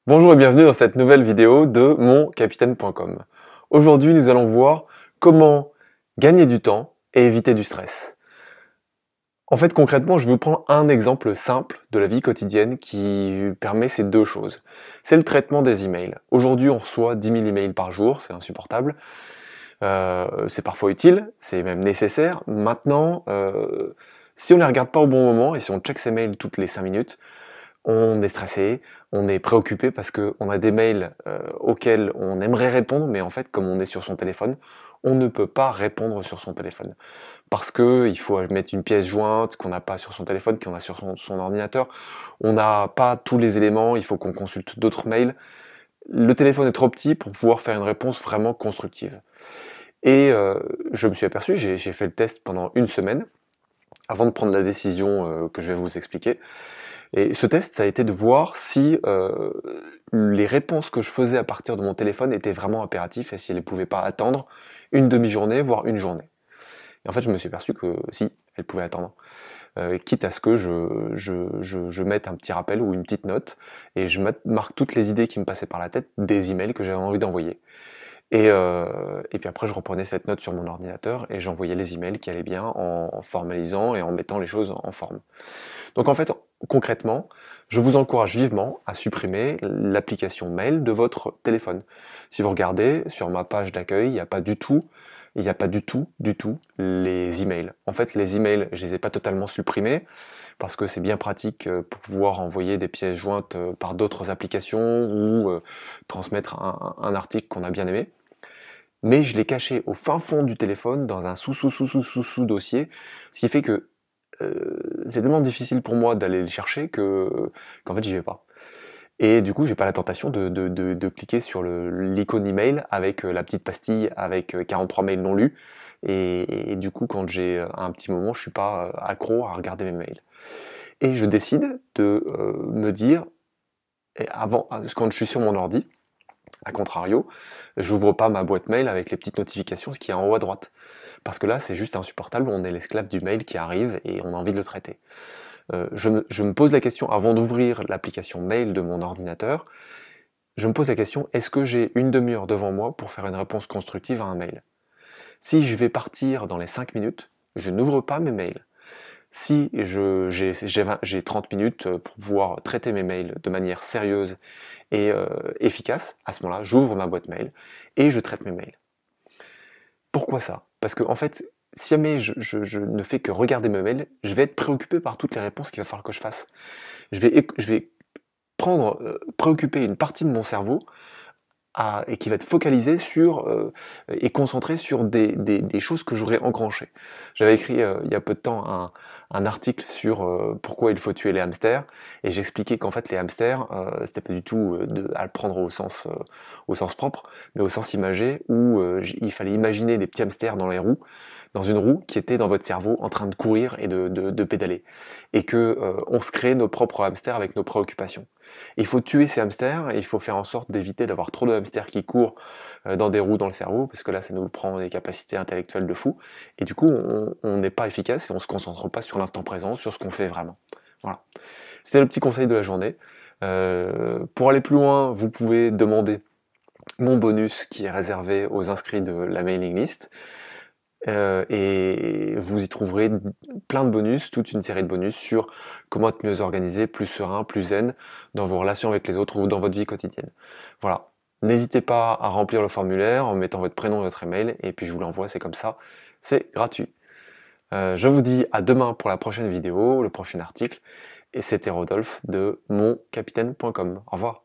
Bonjour et bienvenue dans cette nouvelle vidéo de moncapitaine.com. Aujourd'hui, nous allons voir comment gagner du temps et éviter du stress. En fait, concrètement, je vais vous prendre un exemple simple de la vie quotidienne qui permet ces deux choses. C'est le traitement des emails. Aujourd'hui, on reçoit 10 000 emails par jour, c'est insupportable. C'est parfois utile, c'est même nécessaire. Maintenant, si on ne les regarde pas au bon moment et si on check ces mails toutes les 5 minutes, on est stressé, on est préoccupé parce qu'on a des mails auxquels on aimerait répondre, mais en fait, comme on est sur son téléphone, on ne peut pas répondre sur son téléphone. Parce qu'il faut mettre une pièce jointe qu'on n'a pas sur son téléphone, qu'on a sur son ordinateur. On n'a pas tous les éléments, il faut qu'on consulte d'autres mails. Le téléphone est trop petit pour pouvoir faire une réponse vraiment constructive. Et je me suis aperçu, j'ai fait le test pendant une semaine, avant de prendre la décision que je vais vous expliquer. Et ce test, ça a été de voir si les réponses que je faisais à partir de mon téléphone étaient vraiment impératives et si elles ne pouvaient pas attendre une demi-journée, voire une journée. Et en fait, je me suis aperçu que si, elles pouvaient attendre. Quitte à ce que je mette un petit rappel ou une petite note et je marque toutes les idées qui me passaient par la tête des emails que j'avais envie d'envoyer. Et puis après, je reprenais cette note sur mon ordinateur et j'envoyais les emails qui allaient bien en formalisant et en mettant les choses en forme. Donc en fait, concrètement, je vous encourage vivement à supprimer l'application mail de votre téléphone. Si vous regardez sur ma page d'accueil, il n'y a pas du tout, les emails. En fait, les emails, je les ai pas totalement supprimés parce que c'est bien pratique pour pouvoir envoyer des pièces jointes par d'autres applications ou transmettre un article qu'on a bien aimé. Mais je l'ai caché au fin fond du téléphone dans un sous-dossier, ce qui fait que c'est tellement difficile pour moi d'aller le chercher qu'en fait j'y vais pas. Et du coup j'ai pas la tentation de cliquer sur l'icône email avec la petite pastille avec 43 mails non lus. Et du coup quand j'ai un petit moment, je suis pas accro à regarder mes mails. Et je décide de me dire, quand je suis sur mon ordi, a contrario, j'ouvre pas ma boîte mail avec les petites notifications, ce qui est en haut à droite. Parce que là, c'est juste insupportable, on est l'esclave du mail qui arrive et on a envie de le traiter. Je me pose la question, avant d'ouvrir l'application mail de mon ordinateur, je me pose la question, est-ce que j'ai une demi-heure devant moi pour faire une réponse constructive à un mail? Si je vais partir dans les 5 minutes, je n'ouvre pas mes mails. Si j'ai 30 minutes pour pouvoir traiter mes mails de manière sérieuse et efficace, à ce moment-là, j'ouvre ma boîte mail et je traite mes mails. Pourquoi ça? Parce que en fait, si jamais je ne fais que regarder mes mails, je vais être préoccupé par toutes les réponses qu'il va falloir que je fasse. Je vais préoccuper une partie de mon cerveau et qui va être focalisé sur et concentré sur des choses que j'aurais engranchées. J'avais écrit il y a peu de temps un article sur pourquoi il faut tuer les hamsters et j'expliquais qu'en fait les hamsters c'était pas du tout à le prendre au sens propre mais au sens imagé où il fallait imaginer des petits hamsters dans une roue qui était dans votre cerveau en train de courir et de pédaler et que on se crée nos propres hamsters avec nos préoccupations. Il faut tuer ces hamsters et il faut faire en sorte d'éviter d'avoir trop de hamsters qui courent dans des roues dans le cerveau, parce que là, ça nous prend des capacités intellectuelles de fou. Et du coup, on n'est pas efficace et on ne se concentre pas sur l'instant présent, sur ce qu'on fait vraiment. Voilà. C'était le petit conseil de la journée. Pour aller plus loin, vous pouvez demander mon bonus qui est réservé aux inscrits de la mailing list. Et vous y trouverez plein de bonus, toute une série de bonus sur comment être mieux organisé, plus serein, plus zen dans vos relations avec les autres ou dans votre vie quotidienne. Voilà. N'hésitez pas à remplir le formulaire en mettant votre prénom et votre email, et puis je vous l'envoie, c'est comme ça, c'est gratuit. Je vous dis à demain pour la prochaine vidéo, le prochain article, et c'était Rodolphe de moncapitaine.com. Au revoir.